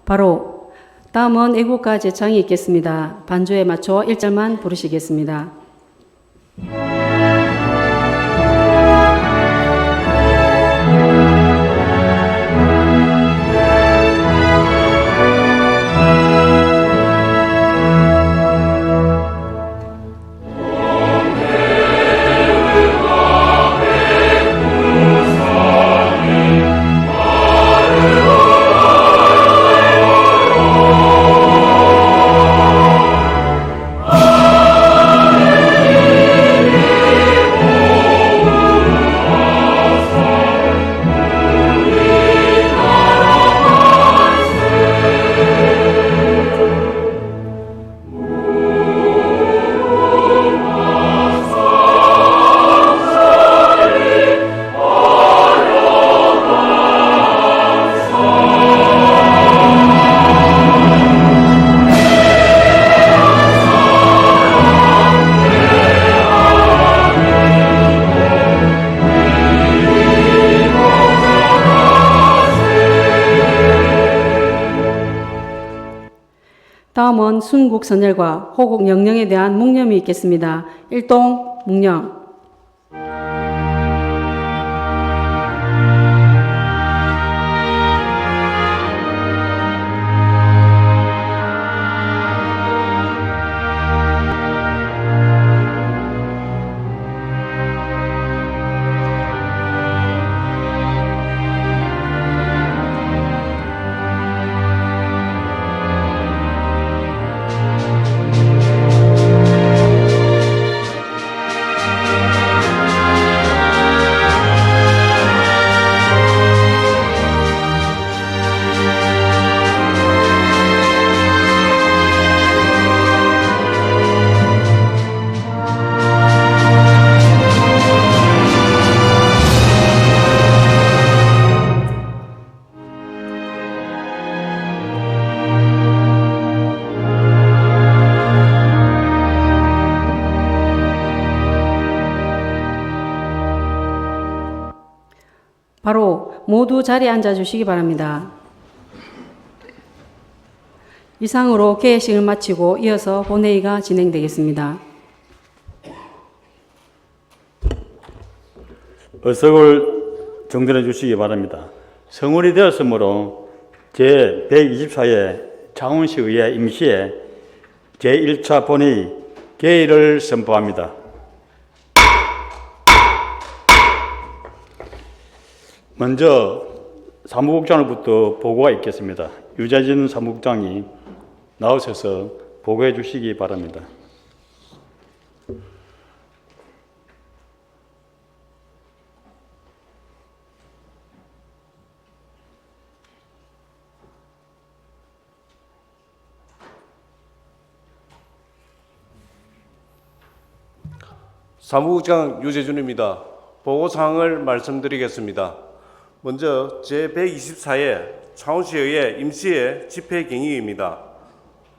바로 다음은 애국가 제창이 있겠습니다. 반주에 맞춰 1절만 부르시겠습니다. 다음은 순국선열과 호국 영령에 대한 묵념이 있겠습니다. 일동 묵념. 바로 모두 자리에 앉아 주시기 바랍니다. 이상으로 개회식을 마치고 이어서 본회의가 진행되겠습니다. 의석을 정돈해 주시기 바랍니다. 성월이 되었으므로 제124회 창원시의회 임시회 제1차 본회의 개의를 선포합니다. 먼저 사무국장으로부터 보고가 있겠습니다. 유재진 사무국장이 나오셔서 보고해 주시기 바랍니다. 사무국장 유재준입니다. 보고사항을 말씀드리겠습니다. 먼저 제124회 창원시의회 임시회 집회경위입니다.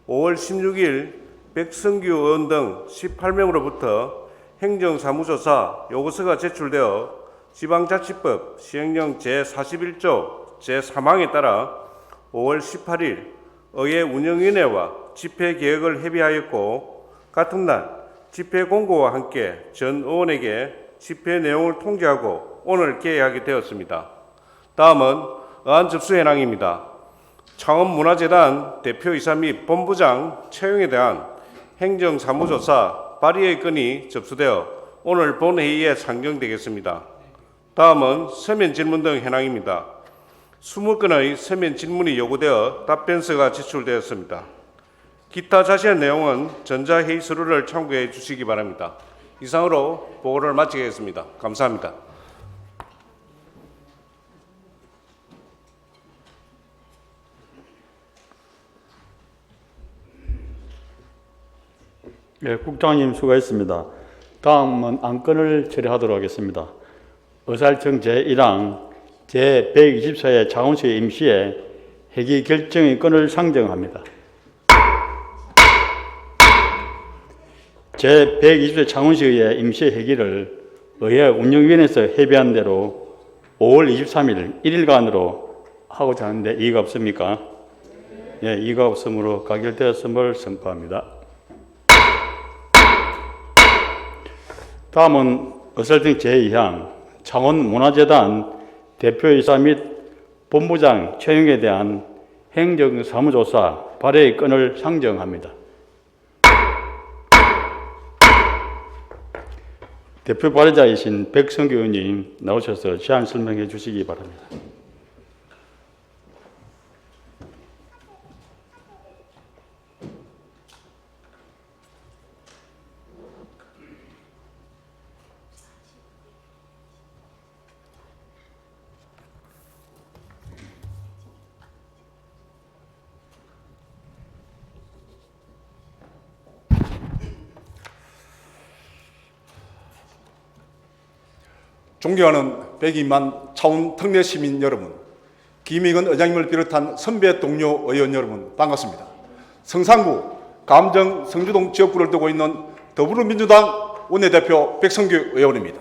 5월 16일 백성규 의원 등 18명으로부터 행정사무조사 요구서가 제출되어 지방자치법 시행령 제41조 제3항에 따라 5월 18일 의회 운영위원회와 집회계획을 협의하였고 같은 날 집회공고와 함께 전 의원에게 집회 내용을 통지하고 오늘 개회하게 되었습니다. 다음은 의안 접수 현황입니다. 창원문화재단 대표이사 및 본부장 채용에 대한 행정사무조사 발의의 건이 접수되어 오늘 본회의에 상정되겠습니다. 다음은 서면 질문 등 현황입니다. 20건의 서면 질문이 요구되어 답변서가 제출되었습니다. 기타 자세한 내용은 전자회의 서류를 참고해 주시기 바랍니다. 이상으로 보고를 마치겠습니다. 감사합니다. 네, 국장님 수고했습니다. 다음은 안건을 처리하도록 하겠습니다. 의사일정 제1항 제124회 창원시 임시회 회기 결정의 건을 상정합니다. 제120회 창원시의회 임시 회기를 의회 운영위원회에서 협의한 대로 5월 23일 1일간으로 하고자 하는데 이의가 없습니까? 이가 없으므로 가결되었음을 선포합니다. 다음은 어설팅 제2항 창원문화재단 대표이사 및 본부장 채용에 대한 행정사무조사 발의의 건을 상정합니다. 대표 발의자이신 백성규 의원님 나오셔서 제안 설명해 주시기 바랍니다. 존경하는 102만 차원 특례 시민 여러분, 김익은 의장님을 비롯한 선배 동료 의원 여러분 반갑습니다. 성산구, 감정, 성주동 지역구를 두고 있는 더불어민주당 원내대표 백성규 의원입니다.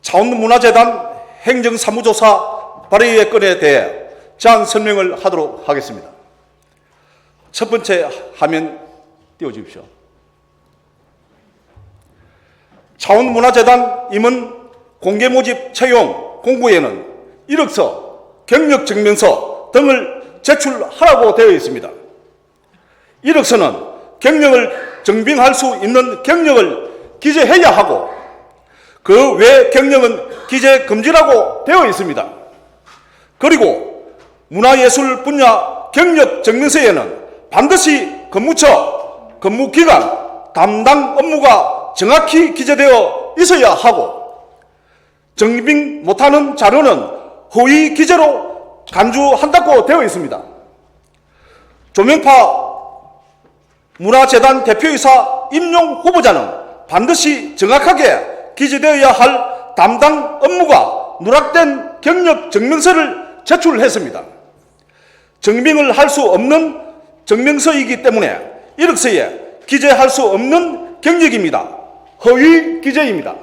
차원문화재단 행정사무조사 발의의 건에 대해 제안 설명을 하도록 하겠습니다. 첫 번째 화면 띄워주십시오. 차원문화재단 임원 공개모집 채용 공고에는 이력서, 경력증명서 등을 제출하라고 되어 있습니다. 이력서는 경력을 증빙할 수 있는 경력을 기재해야 하고 그 외 경력은 기재 금지라고 되어 있습니다. 그리고 문화예술 분야 경력증명서에는 반드시 근무처, 근무기간, 담당 업무가 정확히 기재되어 있어야 하고 증빙 못하는 자료는 허위 기재로 간주한다고 되어 있습니다. 조명파 문화재단 대표이사 임용 후보자는 반드시 정확하게 기재되어야 할 담당 업무가 누락된 경력 증명서를 제출했습니다. 증빙을 할 수 없는 증명서이기 때문에 이력서에 기재할 수 없는 경력입니다. 허위 기재입니다.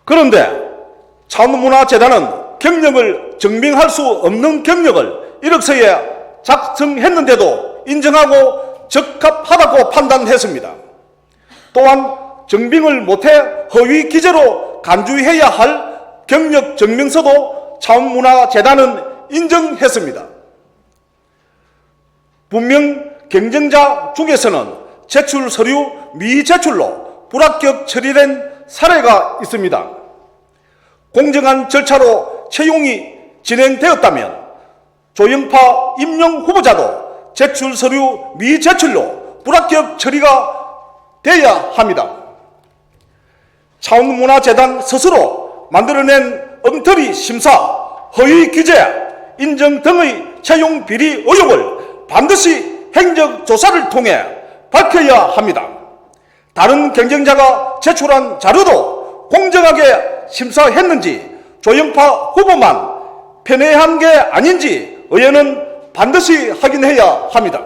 그런데 차원문화재단은 경력을 증빙할 수 없는 경력을 이력서에 작성했는데도 인정하고 적합하다고 판단했습니다. 또한 증빙을 못해 허위 기재로 간주해야 할 경력 증명서도 차원문화재단은 인정했습니다. 분명 경쟁자 중에서는 제출 서류 미제출로 불합격 처리된 사례가 있습니다. 공정한 절차로 채용이 진행되었다면 조영파 임용 후보자도 제출 서류 미제출로 불합격 처리가 돼야 합니다. 차원문화재단 스스로 만들어낸 엉터리 심사, 허위 기재, 인정 등의 채용 비리 의혹을 반드시 행정조사를 통해 밝혀야 합니다. 다른 경쟁자가 제출한 자료도 공정하게 심사했는지 조영파 후보만 편애한 게 아닌지 의원은 반드시 확인해야 합니다.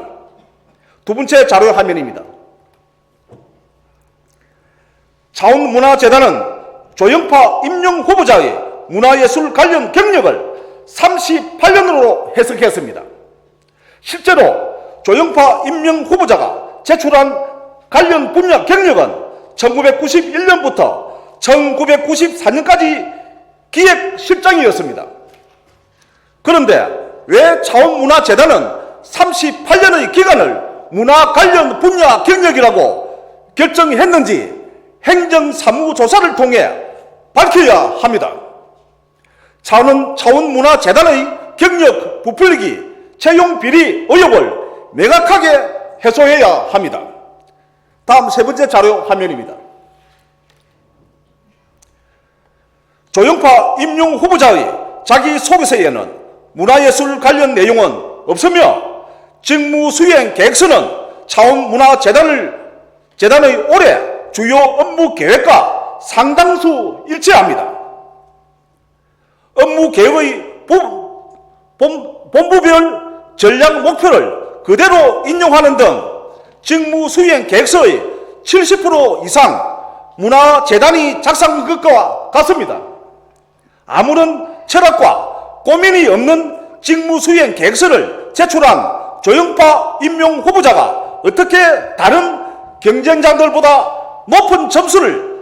두 번째 자료 화면입니다. 차원문화재단은 조영파 임용 후보자의 문화예술 관련 경력을 38년으로 해석했습니다. 실제로 조영파 임명 후보자가 제출한 관련 분야 경력은 1991년부터 1994년까지 기획실장이었습니다. 그런데 왜 차원문화재단은 38년의 기간을 문화 관련 분야 경력이라고 결정했는지 행정사무조사를 통해 밝혀야 합니다. 차원문화재단의 경력 부풀리기, 채용 비리 의혹을 명확하게 해소해야 합니다. 다음 세 번째 자료 화면입니다. 조영파 임용 후보자의 자기소개서에는 문화예술 관련 내용은 없으며 직무 수행 계획서는 차원문화재단의 올해 주요 업무 계획과 상당수 일치합니다. 업무 계획의 본부별 전략 목표를 그대로 인용하는 등 직무 수행 계획서의 70% 이상 문화재단이 작성한 것과 같습니다. 아무런 철학과 고민이 없는 직무수행 계획서를 제출한 조영파 임용 후보자가 어떻게 다른 경쟁자들보다 높은 점수를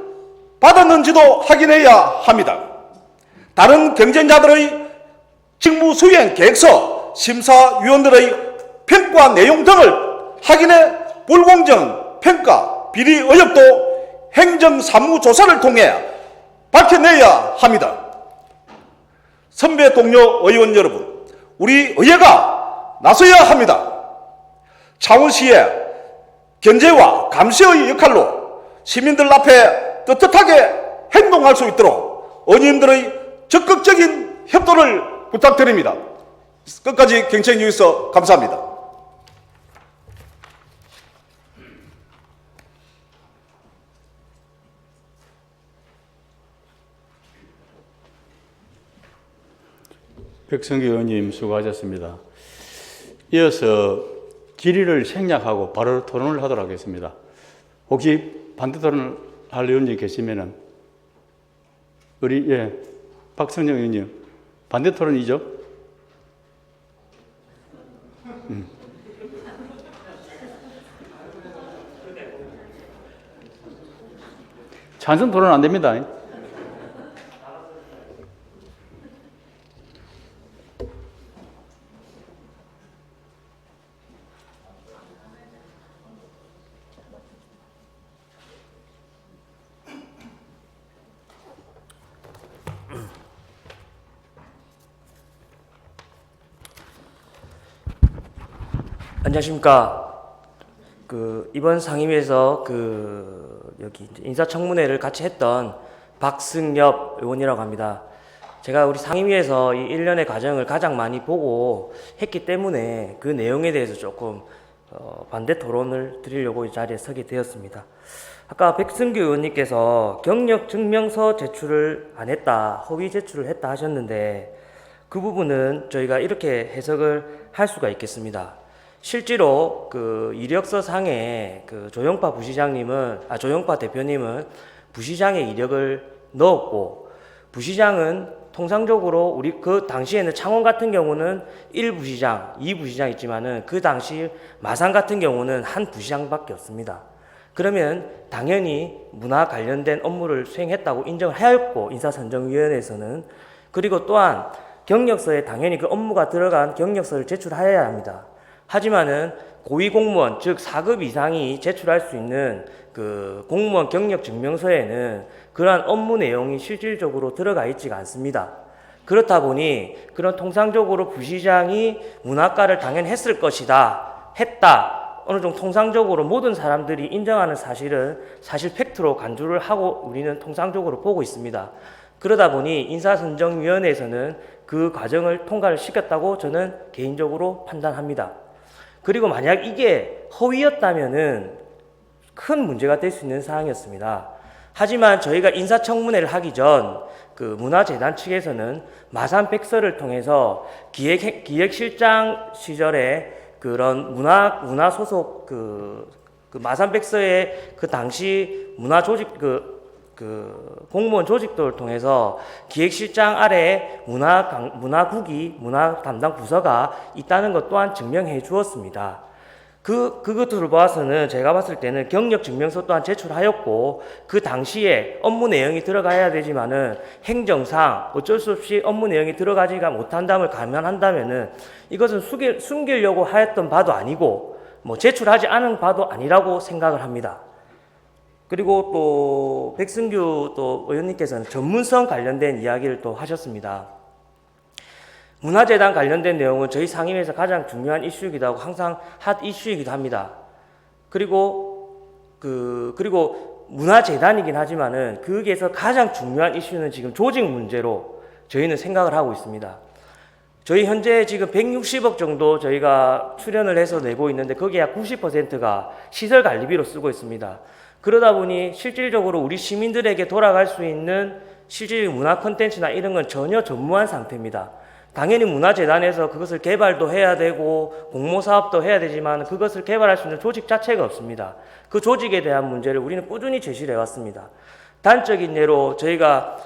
받았는지도 확인해야 합니다. 다른 경쟁자들의 직무수행 계획서 심사위원들의 평가 내용 등을 확인해 불공정 평가 비리 의혹도 행정사무조사를 통해 밝혀내야 합니다. 선배 동료 의원 여러분, 우리 의회가 나서야 합니다. 창원시의 견제와 감시의 역할로 시민들 앞에 떳떳하게 행동할 수 있도록 의원님들의 적극적인 협조를 부탁드립니다. 끝까지 경청해 주셔서 감사합니다. 백성규 의원님 수고하셨습니다. 이어서 질의를 생략하고 바로 토론을 하도록 하겠습니다. 혹시 반대 토론을 할 의원님 계시면은 우리 박성영 의원님 반대 토론이죠? 찬성 토론 안 됩니다. 안녕하십니까. 이번 상임위에서 여기 인사청문회를 같이 했던 박승엽 의원이라고 합니다. 제가 우리 상임위에서 이 1년의 과정을 가장 많이 보고 했기 때문에 그 내용에 대해서 조금 반대 토론을 드리려고 이 자리에 서게 되었습니다. 아까 백승규 의원님께서 경력 증명서 제출을 안 했다, 허위 제출을 했다 하셨는데 그 부분은 저희가 이렇게 해석을 할 수가 있겠습니다. 실제로 이력서 상에 조영파 대표님은 부시장의 이력을 넣었고, 부시장은 통상적으로 우리 그 당시에는 창원 같은 경우는 1부시장, 2부시장 있지만은 그 당시 마산 같은 경우는 한 부시장밖에 없습니다. 그러면 당연히 문화 관련된 업무를 수행했다고 인정을 해야 했고, 인사선정위원회에서는. 그리고 또한 경력서에 당연히 그 업무가 들어간 경력서를 제출해야 합니다. 하지만은 고위공무원, 즉 4급 이상이 제출할 수 있는 공무원 경력 증명서에는 그러한 업무 내용이 실질적으로 들어가 있지가 않습니다. 그렇다 보니 그런 통상적으로 부시장이 문학과를 당연히 했을 것이다, 했다, 어느 정도 통상적으로 모든 사람들이 인정하는 사실은 사실 팩트로 간주를 하고 우리는 통상적으로 보고 있습니다. 그러다 보니 인사선정위원회에서는 그 과정을 통과를 시켰다고 저는 개인적으로 판단합니다. 그리고 만약 이게 허위였다면은 큰 문제가 될 수 있는 사항이었습니다. 하지만 저희가 인사청문회를 하기 전 문화재단 측에서는 마산 백서를 통해서 기획실장 시절에 그런 문화 소속 마산 백서의 그 당시 문화 조직 공무원 조직도를 통해서 기획실장 아래 문화국이 문화 담당 부서가 있다는 것 또한 증명해 주었습니다. 그것들을 보아서는 제가 봤을 때는 경력 증명서 또한 제출하였고, 그 당시에 업무 내용이 들어가야 되지만은 행정상 어쩔 수 없이 업무 내용이 들어가지가 못한다면 감안한다면은 이것은 숨기려고 하였던 바도 아니고 제출하지 않은 바도 아니라고 생각을 합니다. 그리고 또 백승규 또 의원님께서는 전문성 관련된 이야기를 또 하셨습니다. 문화재단 관련된 내용은 저희 상임위에서 가장 중요한 이슈이기도 하고 항상 핫 이슈이기도 합니다. 그리고 문화재단이긴 하지만은 거기에서 가장 중요한 이슈는 지금 조직 문제로 저희는 생각을 하고 있습니다. 저희 현재 지금 160억 정도 저희가 출연을 해서 내고 있는데 거기에 약 90%가 시설 관리비로 쓰고 있습니다. 그러다 보니 실질적으로 우리 시민들에게 돌아갈 수 있는 실질적인 문화 콘텐츠나 이런 건 전혀 전무한 상태입니다. 당연히 문화재단에서 그것을 개발도 해야 되고 공모사업도 해야 되지만 그것을 개발할 수 있는 조직 자체가 없습니다. 그 조직에 대한 문제를 우리는 꾸준히 제시를 해왔습니다. 단적인 예로 저희가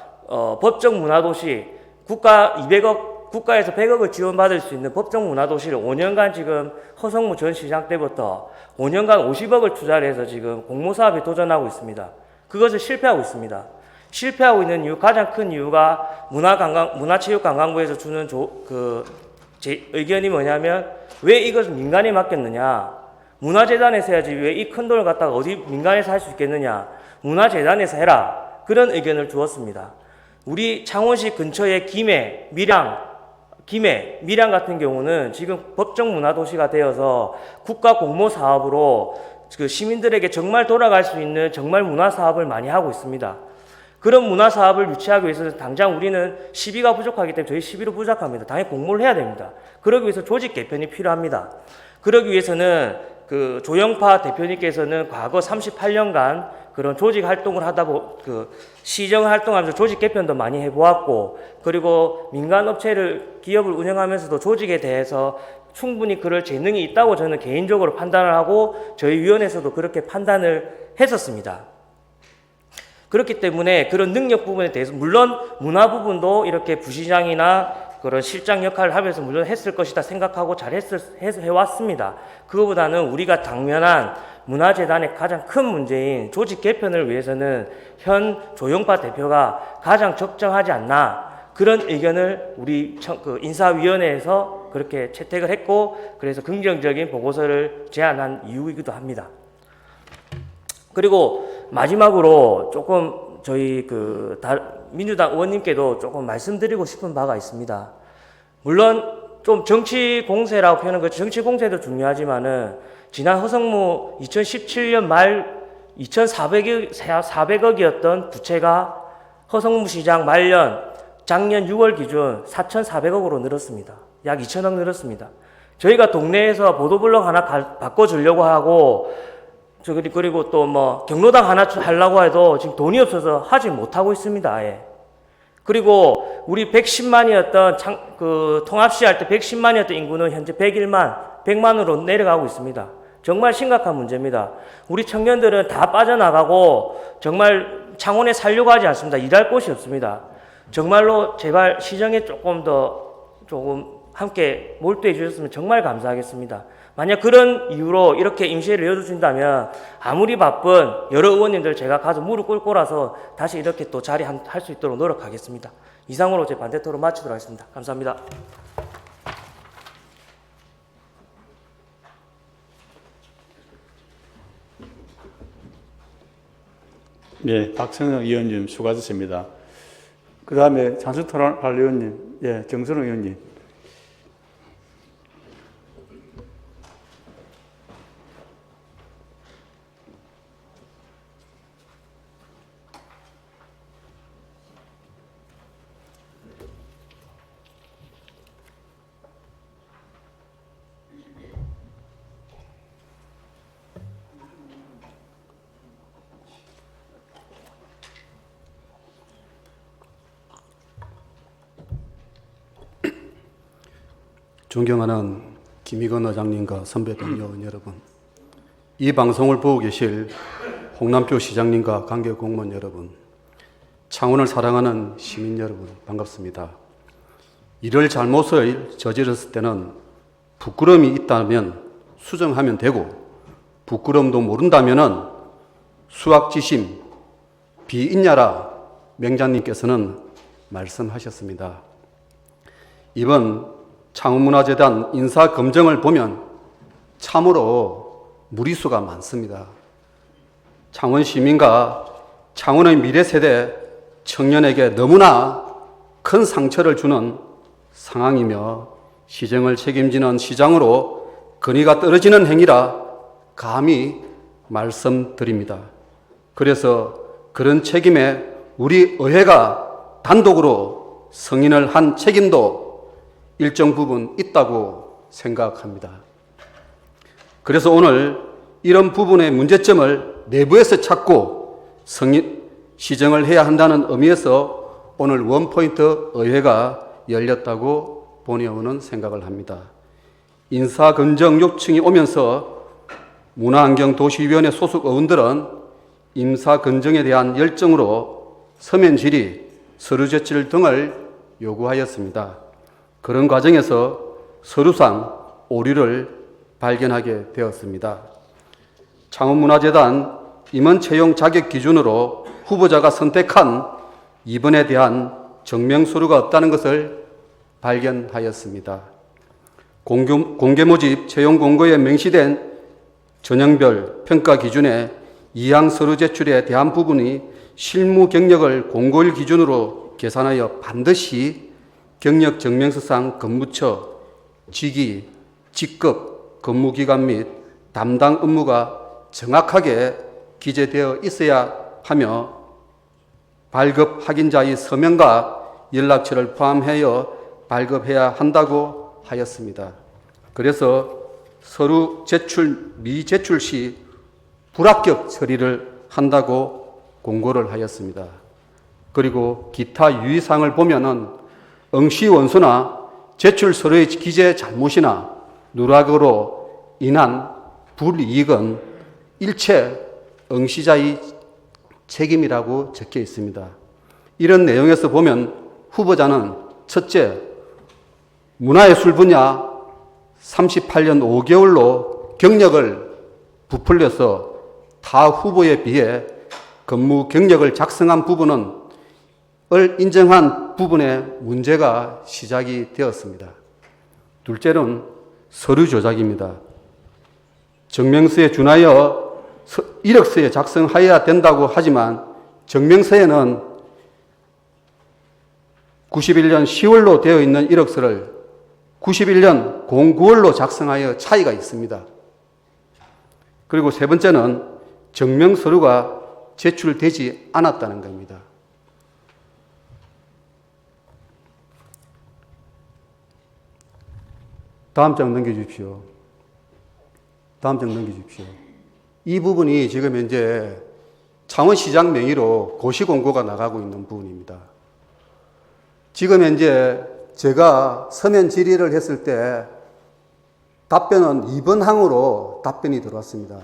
법정 문화도시 국가 200억 국가에서 100억을 지원받을 수 있는 법정 문화도시를 5년간 지금 허성무 전 시장 때부터 5년간 50억을 투자를 해서 지금 공모사업에 도전하고 있습니다. 그것을 실패하고 있습니다. 실패하고 있는 이유, 가장 큰 이유가 문화체육관광부에서 주는 제 의견이 뭐냐면 왜 이것을 민간에 맡겼느냐. 문화재단에서 해야지 왜 이 큰 돈을 갖다가 어디 민간에서 할 수 있겠느냐. 문화재단에서 해라. 그런 의견을 주었습니다. 우리 창원시 근처의 김해, 밀양 같은 경우는 지금 법정 문화도시가 되어서 국가 공모 사업으로 그 시민들에게 정말 돌아갈 수 있는 정말 문화 사업을 많이 하고 있습니다. 그런 문화 사업을 유치하기 위해서는 당장 우리는 시비가 부족하기 때문에 저희 시비로 부족합니다. 당연히 공모를 해야 됩니다. 그러기 위해서 조직 개편이 필요합니다. 그러기 위해서는 그 조영파 대표님께서는 과거 38년간 그런 조직 활동을 시정 활동하면서 조직 개편도 많이 해보았고, 그리고 민간 기업을 운영하면서도 조직에 대해서 충분히 그럴 재능이 있다고 저는 개인적으로 판단을 하고 저희 위원회에서도 그렇게 판단을 했었습니다. 그렇기 때문에 그런 능력 부분에 대해서 물론 문화 부분도 이렇게 부시장이나 그런 실장 역할을 하면서 물론 했을 것이다 생각하고 잘 해왔습니다. 그거보다는 우리가 당면한 문화재단의 가장 큰 문제인 조직 개편을 위해서는 현 조영파 대표가 가장 적정하지 않나, 그런 의견을 우리 인사위원회에서 그렇게 채택을 했고, 그래서 긍정적인 보고서를 제안한 이유이기도 합니다. 그리고 마지막으로 조금 저희 민주당 의원님께도 조금 말씀드리고 싶은 바가 있습니다. 물론 좀 정치 공세라고 표현하는 거, 정치 공세도 중요하지만은 지난 허성무 2017년 말 2,400억이었던 부채가 허성무 시장 말년 작년 6월 기준 4,400억으로 늘었습니다. 약 2,000억 늘었습니다. 저희가 동네에서 보도블록 하나 바꿔주려고 하고, 그리고 또 경로당 하나 하려고 해도 지금 돈이 없어서 하지 못하고 있습니다. 아예. 그리고 우리 110만이었던 통합시 할 때 110만이었던 인구는 현재 100만으로 내려가고 있습니다. 정말 심각한 문제입니다. 우리 청년들은 다 빠져나가고 정말 창원에 살려고 하지 않습니다. 일할 곳이 없습니다. 정말로 제발 시정에 조금 함께 몰두해 주셨으면 정말 감사하겠습니다. 만약 그런 이유로 이렇게 임시회를 열어주신다면 아무리 바쁜 여러 의원님들 제가 가서 무릎 꿇고 나서 다시 이렇게 또 자리할 수 있도록 노력하겠습니다. 이상으로 제 반대 토론 마치도록 하겠습니다. 감사합니다. 네, 박성영 의원님 수고하셨습니다. 그 다음에 장수토론할 의원님, 정선호 의원님. 존경하는 김희건 의장님과 선배 동료 여러분, 이 방송을 보고 계실 홍남표 시장님과 관계 공무원 여러분, 창원을 사랑하는 시민 여러분, 반갑습니다. 이럴 잘못을 저질렀을 때는 부끄러움이 있다면 수정하면 되고, 부끄러움도 모른다면 수학지심 비있냐라 맹자님께서는 말씀하셨습니다. 이번 창원문화재단 인사검증을 보면 참으로 무리수가 많습니다. 창원 시민과 창원의 미래 세대 청년에게 너무나 큰 상처를 주는 상황이며 시정을 책임지는 시장으로 건의가 떨어지는 행위라 감히 말씀드립니다. 그래서 그런 책임에 우리 의회가 단독으로 승인을 한 책임도 일정 부분 있다고 생각합니다. 그래서 오늘 이런 부분의 문제점을 내부에서 찾고 시정을 해야 한다는 의미에서 오늘 원포인트 의회가 열렸다고 본의원은 생각을 합니다. 인사검증 요청이 오면서 문화환경도시위원회 소속 의원들은 인사검증에 대한 열정으로 서면 질의, 서류 제출 등을 요구하였습니다. 그런 과정에서 서류상 오류를 발견하게 되었습니다. 창원문화재단 임원 채용 자격 기준으로 후보자가 선택한 2번에 대한 정명 서류가 없다는 것을 발견하였습니다. 공개 모집 채용 공고에 명시된 전형별 평가 기준에 이항 서류 제출에 대한 부분이 실무 경력을 공고일 기준으로 계산하여 반드시 경력 증명서상 근무처, 직위, 직급, 근무기간 및 담당 업무가 정확하게 기재되어 있어야 하며 발급 확인자의 서명과 연락처를 포함하여 발급해야 한다고 하였습니다. 그래서 서류 제출, 미제출 시 불합격 처리를 한다고 공고를 하였습니다. 그리고 기타 유의사항을 보면은 응시 원서나 제출 서류의 기재 잘못이나 누락으로 인한 불이익은 일체 응시자의 책임이라고 적혀 있습니다. 이런 내용에서 보면 후보자는 첫째, 문화예술 분야 38년 5개월로 경력을 부풀려서 타 후보에 비해 근무 경력을 작성한 부분을 인정한 부분에 문제가 시작이 되었습니다. 둘째는 서류 조작입니다. 정명서에 준하여 이력서에 작성하여야 된다고 하지만 정명서에는 91년 10월로 되어 있는 이력서를 91년 09월로 작성하여 차이가 있습니다. 그리고 세 번째는 정명서류가 제출되지 않았다는 겁니다. 다음 장 넘겨주십시오. 다음 장 넘겨주십시오. 이 부분이 지금 현재 창원시장 명의로 고시공고가 나가고 있는 부분입니다. 지금 현재 제가 서면 질의를 했을 때 답변은 2번 항으로 답변이 들어왔습니다.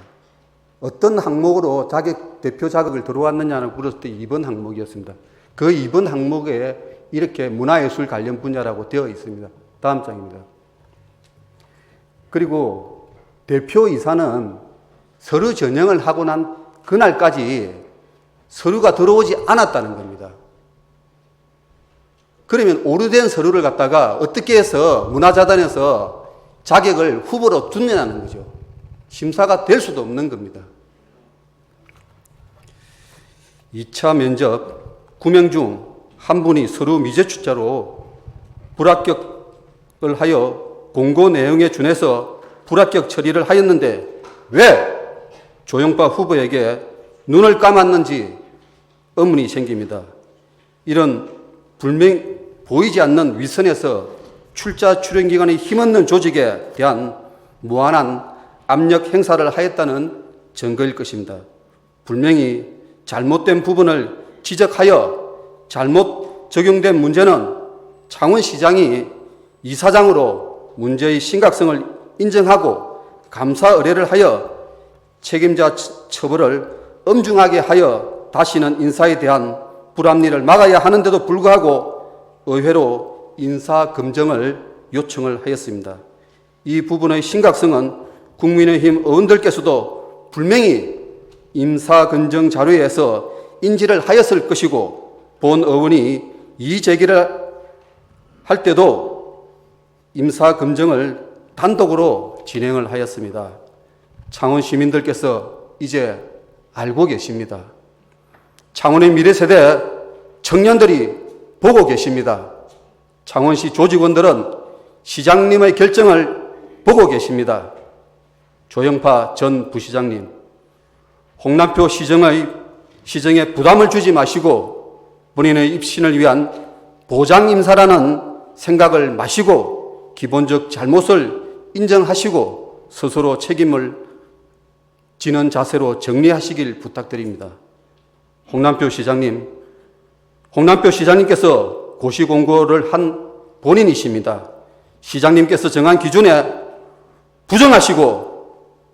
어떤 항목으로 대표 자격을 들어왔느냐를 물었을 때 2번 항목이었습니다. 그 2번 항목에 이렇게 문화예술 관련 분야라고 되어 있습니다. 다음 장입니다. 그리고 대표이사는 서류 전형을 하고 난 그날까지 서류가 들어오지 않았다는 겁니다. 그러면 오래된 서류를 갖다가 어떻게 해서 문화자단에서 자격을 후보로 두느냐는 거죠. 심사가 될 수도 없는 겁니다. 2차 면접 9명 중 한 분이 서류 미제출자로 불합격을 하여 공고 내용에 준해서 불합격 처리를 하였는데 왜 조영파 후보에게 눈을 감았는지 의문이 생깁니다. 이런 보이지 않는 위선에서 출자 출연 기관의 힘없는 조직에 대한 무한한 압력 행사를 하였다는 증거일 것입니다. 분명히 잘못된 부분을 지적하여 잘못 적용된 문제는 창원시장이 이사장으로 문제의 심각성을 인정하고 감사 의뢰를 하여 책임자 처벌을 엄중하게 하여 다시는 인사에 대한 불합리를 막아야 하는데도 불구하고 의회로 인사검증을 요청을 하였습니다. 이 부분의 심각성은 국민의힘 의원들께서도 분명히 인사검증 자료에서 인지를 하였을 것이고 본 의원이 이의제기를 할 때도 인사검증을 단독으로 진행을 하였습니다. 창원 시민들께서 이제 알고 계십니다. 창원의 미래세대 청년들이 보고 계십니다. 창원시 조직원들은 시장님의 결정을 보고 계십니다. 조영파 전 부시장님, 홍남표 시정에 부담을 주지 마시고 본인의 입신을 위한 보장 인사라는 생각을 마시고 기본적 잘못을 인정하시고 스스로 책임을 지는 자세로 정리하시길 부탁드립니다. 홍남표 시장님께서 고시공고를 한 본인이십니다. 시장님께서 정한 기준에 부정하시고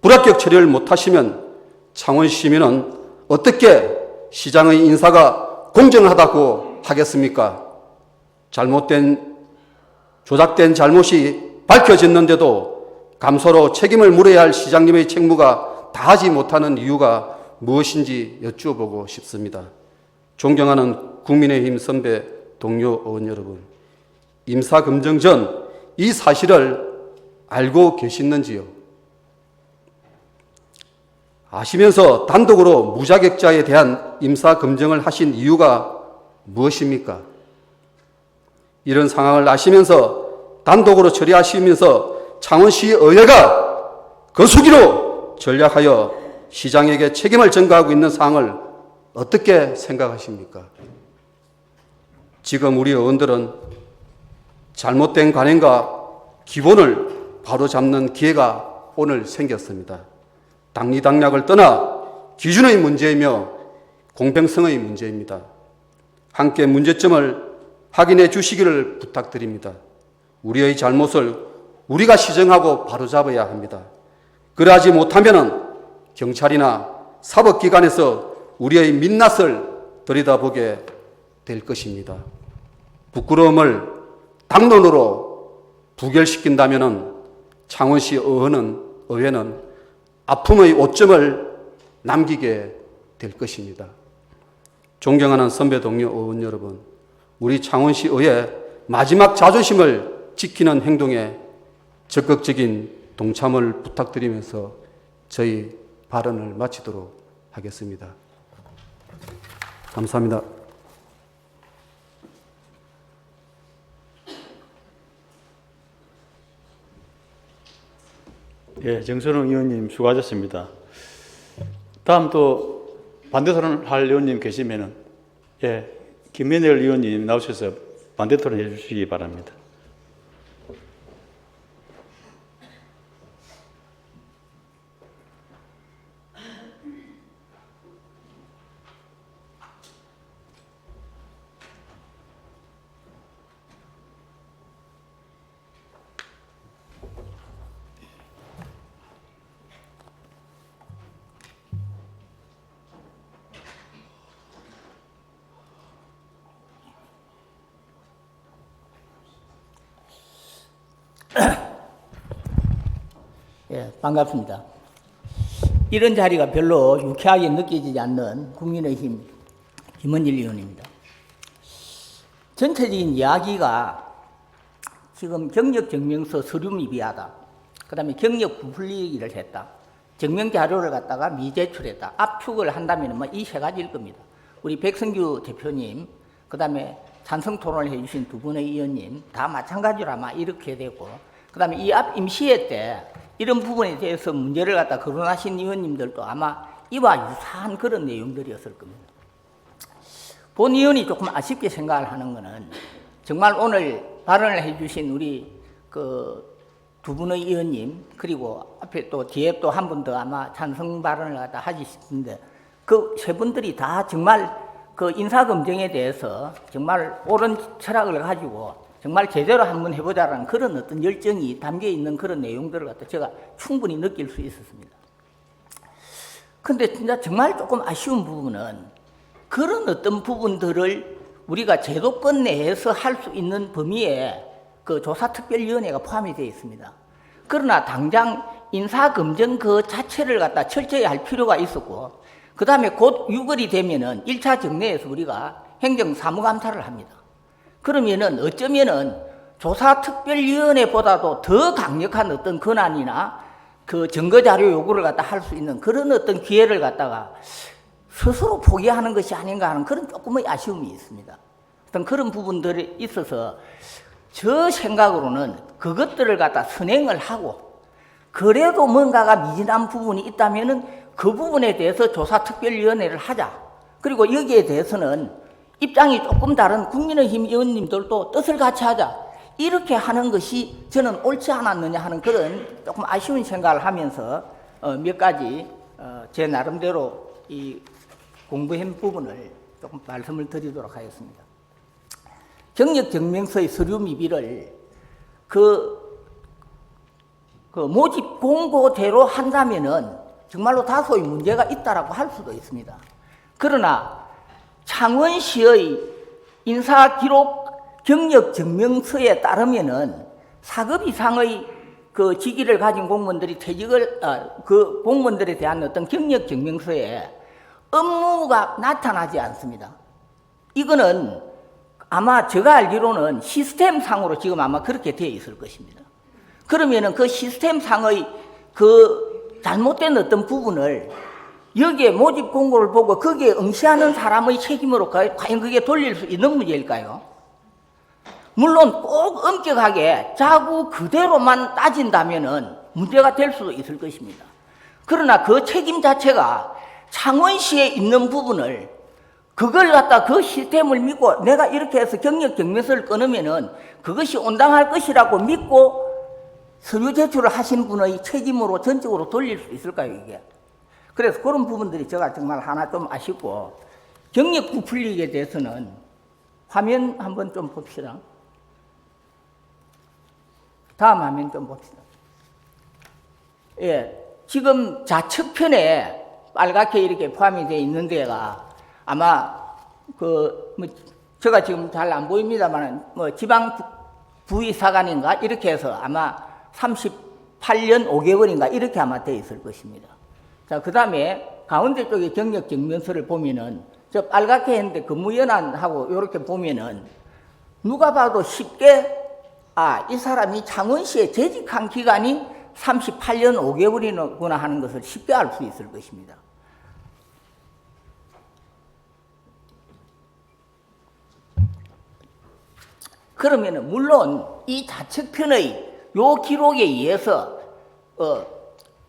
불합격 처리를 못하시면 창원 시민은 어떻게 시장의 인사가 공정하다고 하겠습니까? 잘못된 조작된 잘못이 밝혀졌는데도 감소로 책임을 물어야 할 시장님의 책무가 다하지 못하는 이유가 무엇인지 여쭈어보고 싶습니다. 존경하는 국민의힘 선배 동료 의원 여러분, 임사검증 전 이 사실을 알고 계시는지요? 아시면서 단독으로 무자격자에 대한 임사검증을 하신 이유가 무엇입니까? 이런 상황을 아시면서 단독으로 처리하시면서 창원시의회가 거수기로 전략하여 시장에게 책임을 전가하고 있는 상황을 어떻게 생각하십니까? 지금 우리 의원들은 잘못된 관행과 기본을 바로잡는 기회가 오늘 생겼습니다. 당리당략을 떠나 기준의 문제이며 공평성의 문제입니다. 함께 문제점을 확인해 주시기를 부탁드립니다. 우리의 잘못을 우리가 시정하고 바로잡아야 합니다. 그러하지 못하면 경찰이나 사법기관에서 우리의 민낯을 들여다보게 될 것입니다. 부끄러움을 당론으로 부결시킨다면 창원시 의회는 아픔의 오점을 남기게 될 것입니다. 존경하는 선배 동료 의원 여러분, 우리 창원시 의회 마지막 자존심을 지키는 행동에 적극적인 동참을 부탁드리면서 저희 발언을 마치도록 하겠습니다. 감사합니다. 예, 정선웅 의원님 수고하셨습니다. 다음 또 반대 토론할 의원님 계시면은 예, 김민열 의원님 나오셔서 반대 토론 해주시기 바랍니다. 예, 반갑습니다. 이런 자리가 별로 유쾌하게 느껴지지 않는 국민의힘 김원일 의원입니다. 전체적인 이야기가 지금 경력증명서 서류 미비하다, 그 다음에 경력 부풀리기를 했다, 증명자료를 갖다가 미제출했다, 압축을 한다면 이 세 가지일 겁니다. 우리 백성규 대표님, 그 다음에 찬성 토론을 해주신 두 분의 의원님 다 마찬가지로 아마 이렇게 되고, 그 다음에 이 앞 임시회 때 이런 부분에 대해서 문제를 갖다 거론하신 의원님들도 아마 이와 유사한 그런 내용들이었을 겁니다. 본 의원이 조금 아쉽게 생각을 하는 것은 정말 오늘 발언을 해주신 우리 그 두 분의 의원님, 그리고 앞에 또 뒤에 또 한 분 더 아마 찬성 발언을 갖다 하실 텐데, 그 세 분들이 다 정말 그 인사검증에 대해서 정말 옳은 철학을 가지고 정말 제대로 한번 해보자라는 그런 어떤 열정이 담겨 있는 그런 내용들을 갖다 제가 충분히 느낄 수 있었습니다. 근데 진짜 정말 조금 아쉬운 부분은 그런 어떤 부분들을 우리가 제도권 내에서 할 수 있는 범위에 그 조사특별위원회가 포함이 되어 있습니다. 그러나 당장 인사검증 그 자체를 갖다 철저히 할 필요가 있었고, 그 다음에 곧 6월이 되면은 1차 정례에서 우리가 행정사무감사를 합니다. 그러면은 어쩌면은 조사특별위원회보다도 더 강력한 어떤 권한이나 그 증거자료 요구를 갖다 할 수 있는 그런 어떤 기회를 갖다가 스스로 포기하는 것이 아닌가 하는 그런 조금의 아쉬움이 있습니다. 어떤 그런 부분들이 있어서 저 생각으로는 그것들을 갖다 선행을 하고, 그래도 뭔가가 미진한 부분이 있다면은 그 부분에 대해서 조사특별위원회를 하자. 그리고 여기에 대해서는 입장이 조금 다른 국민의힘 의원님들도 뜻을 같이 하자. 이렇게 하는 것이 저는 옳지 않았느냐 하는 그런 조금 아쉬운 생각을 하면서 몇 가지 제 나름대로 이 공부한 부분을 조금 말씀을 드리도록 하겠습니다. 경력증명서의 서류 미비를 그 모집 공고대로 한다면은 정말로 다소의 문제가 있다라고 할 수도 있습니다. 그러나 창원시의 인사기록 경력 증명서에 따르면은 4급 이상의 그 직위를 가진 공무원들이 퇴직을 그 공무원들에 대한 어떤 경력 증명서에 업무가 나타나지 않습니다. 이거는 아마 제가 알기로는 시스템상으로 지금 아마 그렇게 되어 있을 것입니다. 그러면은 그 시스템상의 그 잘못된 어떤 부분을 여기에 모집 공고를 보고 거기에 응시하는 사람의 책임으로 과연 그게 돌릴 수 있는 문제일까요? 물론 꼭 엄격하게 자구 그대로만 따진다면은 문제가 될 수도 있을 것입니다. 그러나 그 책임 자체가 창원시에 있는 부분을 그걸 갖다 그 시스템을 믿고 내가 이렇게 해서 경력 증명서를 끊으면은 그것이 온당할 것이라고 믿고 서류 제출을 하신 분의 책임으로 전적으로 돌릴 수 있을까요, 이게? 그래서 그런 부분들이 제가 정말 하나 좀 아쉽고, 경력 부풀리기에 대해서는 화면 한번 좀 봅시다. 다음 화면 좀 봅시다. 예, 지금 좌측편에 빨갛게 이렇게 포함이 되어 있는 데가 아마 제가 지금 잘 안 보입니다만 지방 부의사관인가 이렇게 해서 아마 38년 5개월인가 이렇게 아마 되어 있을 것입니다. 자, 그 다음에 가운데 쪽에 경력 증명서를 보면은 저 빨갛게 했는데 근무연한하고 이렇게 보면은 누가 봐도 쉽게 이 사람이 창원시에 재직한 기간이 38년 5개월이구나 하는 것을 쉽게 알 수 있을 것입니다. 그러면은 물론 이 좌측편의 요 기록에 의해서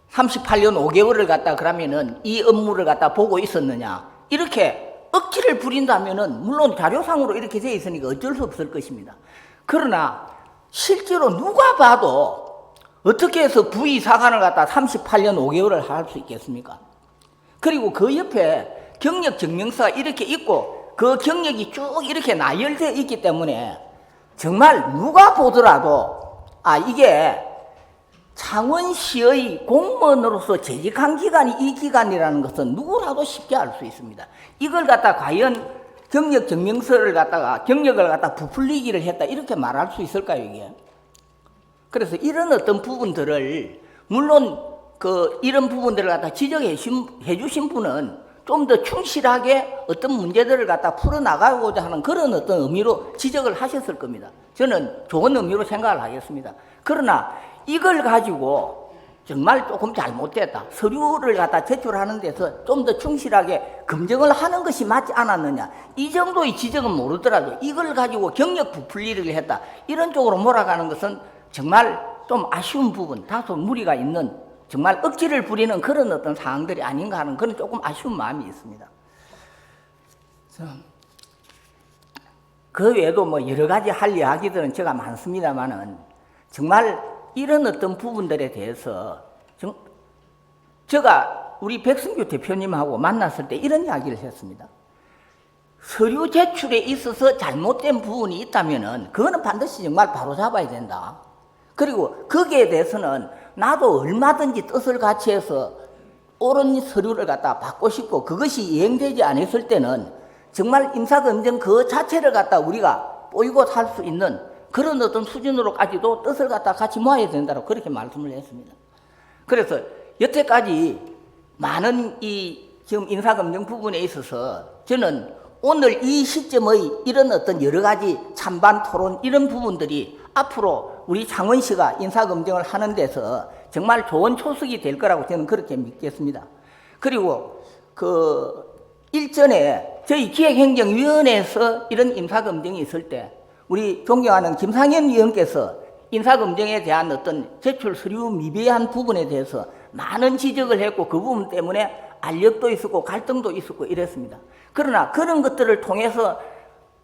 38년 5개월을 갖다 그러면은 이 업무를 갖다 보고 있었느냐 이렇게 억지를 부린다면은 물론 자료상으로 이렇게 되어 있으니까 어쩔 수 없을 것입니다. 그러나 실제로 누가 봐도 어떻게 해서 부의사관을 갖다 38년 5개월을 할 수 있겠습니까? 그리고 그 옆에 경력 증명서가 이렇게 있고 그 경력이 쭉 이렇게 나열되어 있기 때문에 정말 누가 보더라도 이게 창원시의 공무원으로서 재직한 기간이 이 기간이라는 것은 누구라도 쉽게 알 수 있습니다. 이걸 갖다 과연 경력 증명서를 갖다가 경력을 갖다 부풀리기를 했다 이렇게 말할 수 있을까요, 이게? 그래서 이런 어떤 부분들을 물론 이런 부분들을 갖다 지적해 주신 분은 좀 더 충실하게 어떤 문제들을 갖다 풀어나가고자 하는 그런 어떤 의미로 지적을 하셨을 겁니다. 저는 좋은 의미로 생각을 하겠습니다. 그러나 이걸 가지고 정말 조금 잘못됐다. 서류를 갖다 제출하는 데서 좀 더 충실하게 검증을 하는 것이 맞지 않았느냐. 이 정도의 지적은 모르더라도 이걸 가지고 경력 부풀리를 했다. 이런 쪽으로 몰아가는 것은 정말 좀 아쉬운 부분, 다소 무리가 있는 정말 억지를 부리는 그런 어떤 사항들이 아닌가 하는 그런 조금 아쉬운 마음이 있습니다. 그 외에도 여러 가지 할 이야기들은 제가 많습니다만은 정말 이런 어떤 부분들에 대해서 제가 우리 백승규 대표님하고 만났을 때 이런 이야기를 했습니다. 서류 제출에 있어서 잘못된 부분이 있다면은 그거는 반드시 정말 바로잡아야 된다. 그리고 거기에 대해서는 나도 얼마든지 뜻을 같이 해서 옳은 서류를 갖다 받고 싶고 그것이 이행되지 않았을 때는 정말 인사검증 그 자체를 갖다 우리가 보이고 살 수 있는 그런 어떤 수준으로까지도 뜻을 갖다 같이 모아야 된다고 그렇게 말씀을 했습니다. 그래서 여태까지 많은 이 지금 인사검증 부분에 있어서 저는 오늘 이 시점의 이런 어떤 여러 가지 찬반 토론 이런 부분들이 앞으로 우리 창원시가 인사검증을 하는 데서 정말 좋은 초석이 될 거라고 저는 그렇게 믿겠습니다. 그리고 일전에 저희 기획행정위원회에서 이런 인사검증이 있을 때 우리 존경하는 김상현 위원께서 인사검증에 대한 어떤 제출 서류 미비한 부분에 대해서 많은 지적을 했고 그 부분 때문에 알력도 있었고 갈등도 있었고 이랬습니다. 그러나 그런 것들을 통해서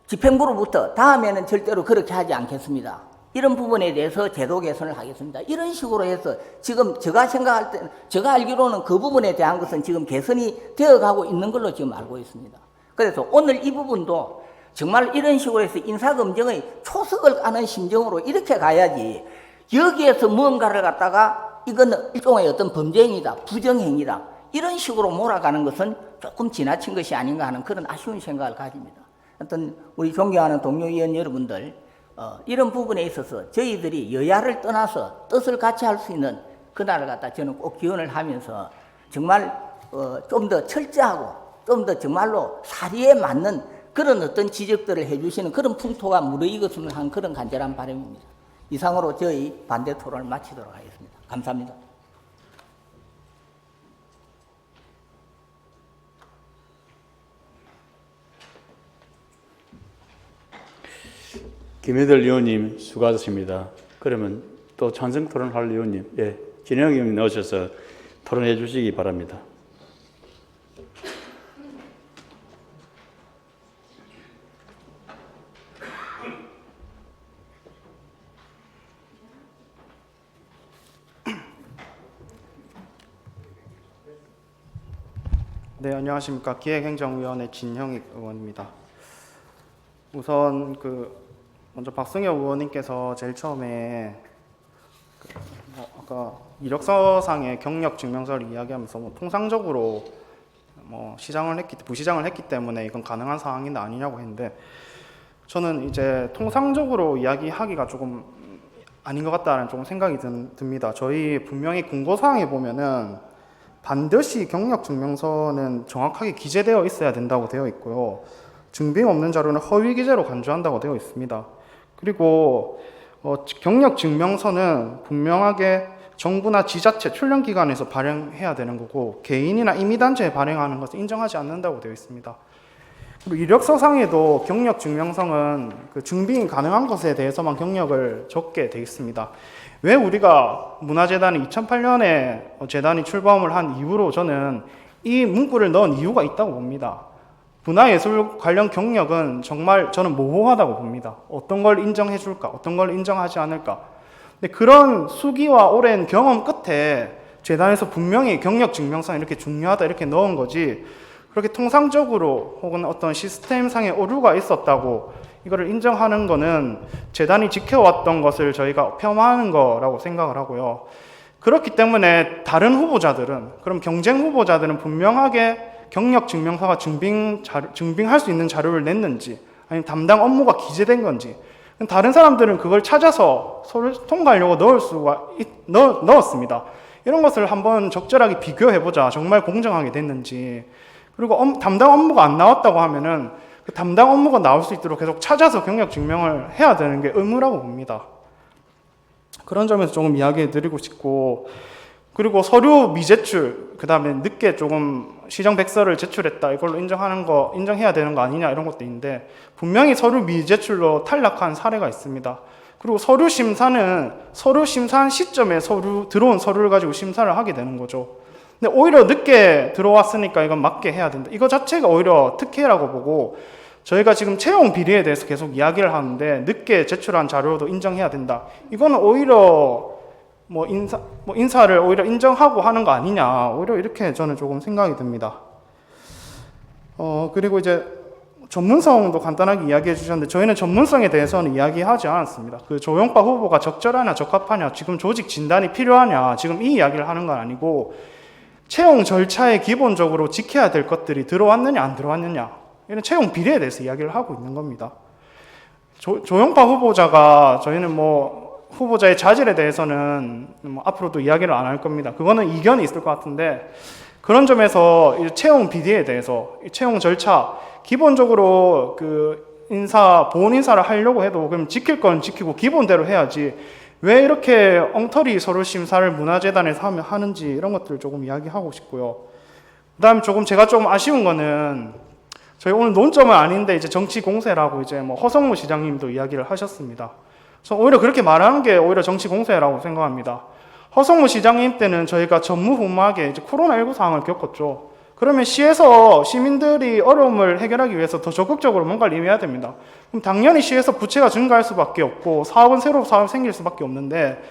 집행부로부터 다음에는 절대로 그렇게 하지 않겠습니다. 이런 부분에 대해서 제도 개선을 하겠습니다. 이런 식으로 해서 지금 제가 생각할 때, 제가 알기로는 그 부분에 대한 것은 지금 개선이 되어가고 있는 걸로 지금 알고 있습니다. 그래서 오늘 이 부분도 정말 이런 식으로 해서 인사검증의 초석을 까는 심정으로 이렇게 가야지 여기에서 무언가를 갖다가 이건 일종의 어떤 범죄행위다, 부정행위다 이런 식으로 몰아가는 것은 조금 지나친 것이 아닌가 하는 그런 아쉬운 생각을 가집니다. 하여튼 우리 존경하는 동료 의원 여러분들, 이런 부분에 있어서 저희들이 여야를 떠나서 뜻을 같이 할 수 있는 그날을 갖다 저는 꼭 기원을 하면서 정말 좀 더 철저하고 좀 더 정말로 사리에 맞는 그런 어떤 지적들을 해주시는 그런 풍토가 무르익었으면 한 그런 간절한 바람입니다. 이상으로 저희 반대 토론을 마치도록 하겠습니다. 감사합니다. 김혜들 의원님 수고하셨습니다. 그러면 또 찬성 토론할 의원님, 예, 진영 의원님 나오셔서 토론해 주시기 바랍니다. 네, 안녕하십니까. 기획행정위원회 진형익 의원입니다. 우선 먼저 박승엽 의원님께서 제일 처음에 아까 이력서상의 경력 증명서를 이야기하면서 통상적으로 부시장을 했기 때문에 이건 가능한 상황이 아니냐고 했는데, 저는 이제 통상적으로 이야기하기가 조금 아닌 것 같다는 조금 생각이 듭니다. 저희 분명히 공고사항에 보면은 반드시 경력 증명서는 정확하게 기재되어 있어야 된다고 되어 있고요. 증빙 없는 자료는 허위 기재로 간주한다고 되어 있습니다. 그리고 경력 증명서는 분명하게 정부나 지자체 출령기관에서 발행해야 되는 거고, 개인이나 임의단체에 발행하는 것을 인정하지 않는다고 되어 있습니다. 그리고 이력서상에도 경력 증명서는 증빙이 가능한 것에 대해서만 경력을 적게 되어 있습니다. 왜 우리가 문화재단이 2008년에 재단이 출범을 한 이후로 저는 이 문구를 넣은 이유가 있다고 봅니다. 문화예술 관련 경력은 정말 저는 모호하다고 봅니다. 어떤 걸 인정해 줄까, 어떤 걸 인정하지 않을까. 근데 그런 수기와 오랜 경험 끝에 재단에서 분명히 경력 증명서는 이렇게 중요하다 이렇게 넣은 거지, 그렇게 통상적으로 혹은 어떤 시스템상의 오류가 있었다고 이거를 인정하는 거는 재단이 지켜왔던 것을 저희가 폄하하는 거라고 생각을 하고요. 그렇기 때문에 다른 후보자들은, 그럼 경쟁 후보자들은 분명하게 경력 증명서가 증빙할 수 있는 자료를 냈는지, 아니면 담당 업무가 기재된 건지, 다른 사람들은 그걸 찾아서 서로 통과하려고 넣었습니다. 이런 것을 한번 적절하게 비교해보자. 정말 공정하게 됐는지. 그리고 담당 업무가 안 나왔다고 하면은 그 담당 업무가 나올 수 있도록 계속 찾아서 경력 증명을 해야 되는 게 의무라고 봅니다. 그런 점에서 조금 이야기해 드리고 싶고, 그리고 서류 미제출, 그 다음에 늦게 조금 시정백서를 제출했다, 이걸로 인정해야 되는 거 아니냐, 이런 것도 있는데, 분명히 서류 미제출로 탈락한 사례가 있습니다. 그리고 서류 심사는 서류 심사한 시점에 들어온 서류를 가지고 심사를 하게 되는 거죠. 근데 오히려 늦게 들어왔으니까 이건 맞게 해야 된다. 이거 자체가 오히려 특혜라고 보고, 저희가 지금 채용 비리에 대해서 계속 이야기를 하는데 늦게 제출한 자료도 인정해야 된다. 이거는 오히려 인사를 오히려 인정하고 하는 거 아니냐. 오히려 이렇게 저는 조금 생각이 듭니다. 그리고 이제 전문성도 간단하게 이야기해 주셨는데, 저희는 전문성에 대해서는 이야기하지 않았습니다. 조영파 후보가 적절하냐, 적합하냐, 지금 조직 진단이 필요하냐, 지금 이 이야기를 하는 건 아니고, 채용 절차에 기본적으로 지켜야 될 것들이 들어왔느냐 안 들어왔느냐, 이런 채용 비리에 대해서 이야기를 하고 있는 겁니다. 조영파 후보자가, 저희는 후보자의 자질에 대해서는 앞으로도 이야기를 안 할 겁니다. 그거는 이견이 있을 것 같은데, 그런 점에서 채용 비리에 대해서 채용 절차 기본적으로 보온 인사를 하려고 해도 그럼 지킬 건 지키고 기본대로 해야지, 왜 이렇게 엉터리 서류 심사를 문화재단에서 하는지, 이런 것들을 조금 이야기하고 싶고요. 그 다음에 제가 조금 아쉬운 거는, 저희 오늘 논점은 아닌데 이제 정치 공세라고 허성무 시장님도 이야기를 하셨습니다. 그래서 오히려 그렇게 말하는 게 오히려 정치 공세라고 생각합니다. 허성무 시장님 때는 저희가 전무후무하게 코로나19 상황을 겪었죠. 그러면 시에서 시민들이 어려움을 해결하기 위해서 더 적극적으로 뭔가를 임해야 됩니다. 그럼 당연히 시에서 부채가 증가할 수밖에 없고 새로 사업이 생길 수밖에 없는데,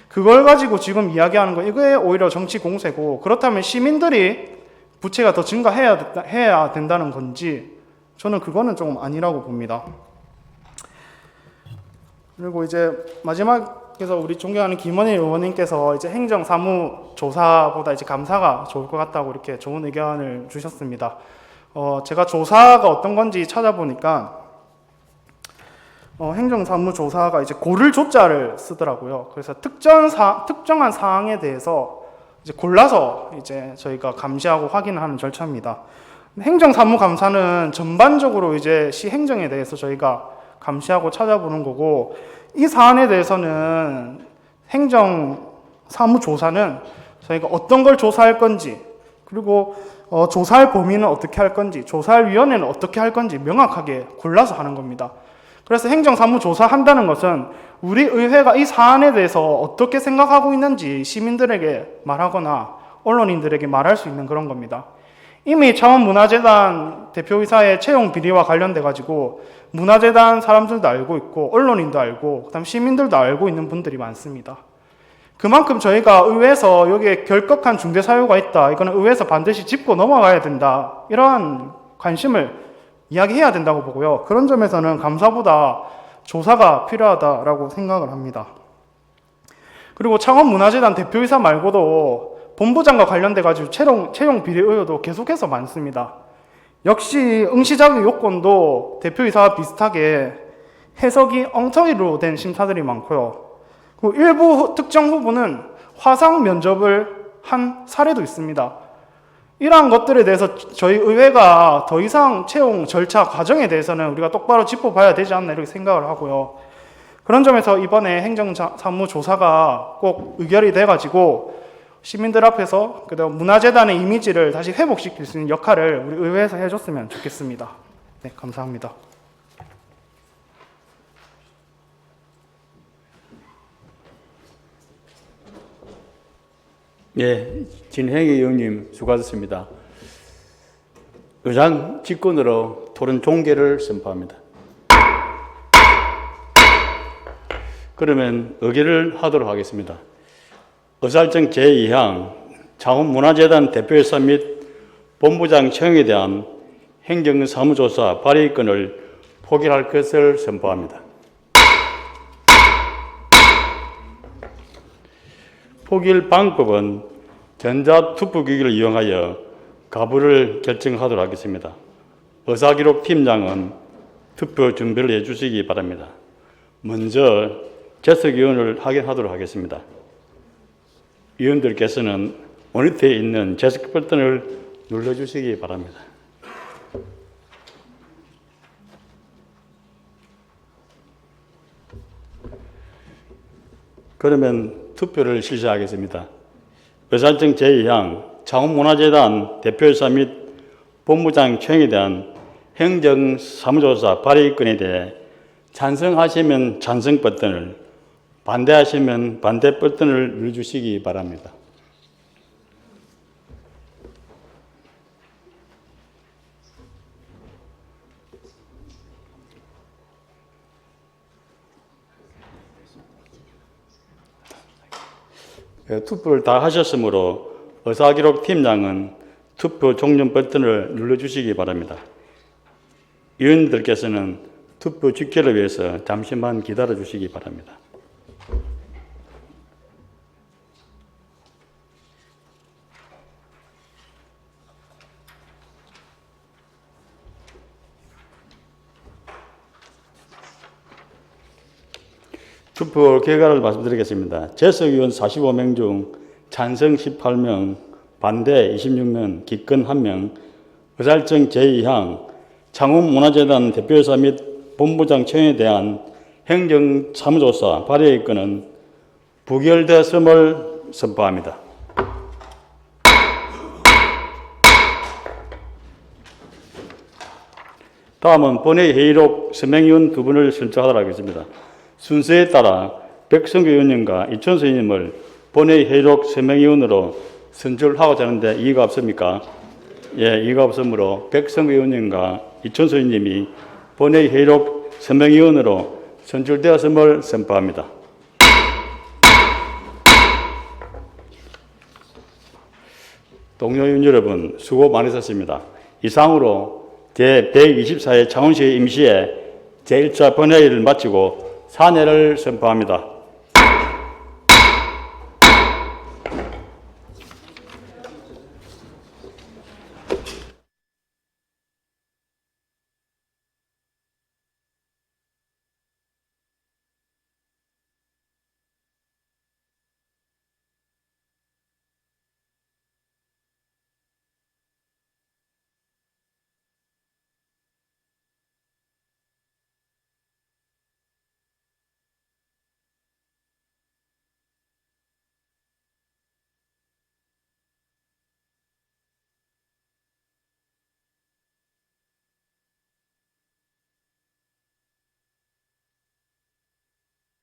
그걸 가지고 지금 이야기하는 거, 이게 오히려 정치 공세고, 그렇다면 시민들이 부채가 더 증가해야 된다는 건지, 저는 그거는 조금 아니라고 봅니다. 그리고 이제 마지막에서 우리 존경하는 김원희 의원님께서 이제 행정사무조사보다 이제 감사가 좋을 것 같다고 이렇게 좋은 의견을 주셨습니다. 제가 조사가 어떤 건지 찾아보니까 행정사무조사가 이제 고를 조자를 쓰더라고요. 그래서 특정한 사항에 대해서 이제 골라서 이제 저희가 감시하고 확인하는 절차입니다. 행정사무감사는 전반적으로 이제 시행정에 대해서 저희가 감시하고 찾아보는 거고, 이 사안에 대해서는 행정사무조사는 저희가 어떤 걸 조사할 건지, 그리고 조사할 범위는 어떻게 할 건지, 조사할 위원회는 어떻게 할 건지 명확하게 골라서 하는 겁니다. 그래서 행정사무조사 한다는 것은 우리 의회가 이 사안에 대해서 어떻게 생각하고 있는지 시민들에게 말하거나 언론인들에게 말할 수 있는 그런 겁니다. 이미 창원문화재단 대표이사의 채용 비리와 관련돼 가지고 문화재단 사람들도 알고 있고 언론인도 알고 그다음 시민들도 알고 있는 분들이 많습니다. 그만큼 저희가 의회에서 여기에 결격한 중대 사유가 있다, 이거는 의회에서 반드시 짚고 넘어가야 된다, 이러한 관심을 이야기해야 된다고 보고요. 그런 점에서는 감사보다 조사가 필요하다라고 생각을 합니다. 그리고 창원문화재단 대표이사 말고도 본부장과 관련돼 가지고 채용 비리 의혹도 계속해서 많습니다. 역시 응시자격 요건도 대표이사와 비슷하게 해석이 엉터리로 된 심사들이 많고요. 그리고 일부 특정 후보는 화상 면접을 한 사례도 있습니다. 이러한 것들에 대해서 저희 의회가 더 이상 채용 절차 과정에 대해서는 우리가 똑바로 짚어봐야 되지 않나 이렇게 생각을 하고요. 그런 점에서 이번에 행정사무조사가 꼭 의결이 돼가지고 시민들 앞에서 그다음 문화재단의 이미지를 다시 회복시킬 수 있는 역할을 우리 의회에서 해줬으면 좋겠습니다. 네, 감사합니다. 예, 진행의 의원님 수고하셨습니다. 의장 직권으로 토론 종결을 선포합니다. 그러면 의결을 하도록 하겠습니다. 의사일정 제2항 창원문화재단 대표이사 및 본부장 채용에 대한 행정사무조사 발의권을 포기할 것을 선포합니다. 포기할 방법은 전자투표기기를 이용하여 가부를 결정하도록 하겠습니다. 의사기록 팀장은 투표 준비를 해주시기 바랍니다. 먼저 재석위원을 확인하도록 하겠습니다. 위원들께서는 모니터에 있는 재석 버튼을 눌러주시기 바랍니다. 그러면 투표를 실시하겠습니다. 의사일정 제2항 창원문화재단 대표이사 및 본부장 채용에 대한 행정사무조사 발의권에 대해 찬성하시면 찬성 버튼을, 반대하시면 반대 버튼을 눌러주시기 바랍니다. 투표를 다 하셨으므로 의사기록 팀장은 투표 종료 버튼을 눌러주시기 바랍니다. 위원들께서는 투표 집계를 위해서 잠시만 기다려 주시기 바랍니다. 투표 결과를 말씀드리겠습니다. 재석위원 45명 중 찬성 18명, 반대 26명, 기권 1명, 의사일정 제2항 창원문화재단 대표이사 및 본부장 채용에 대한 행정사무조사 발의권은 부결되었음을 선포합니다. 다음은 본회의 회의록 서명위원 2분을 선출하도록 하겠습니다. 순서에 따라 백성규 의원님과 이천수 의원님을 본회의 회의록 서명위원으로 선출하고자 하는데 이의가 없습니까? 예, 이의가 없으므로 백성규 의원님과 이천수 의원님이 본회의 회의록 서명위원으로 선출되었음을 선포합니다. 동료 의원 여러분, 수고 많으셨습니다. 이상으로 제124회 창원시 임시회 제1차 본회의를 마치고 산회를 선포합니다.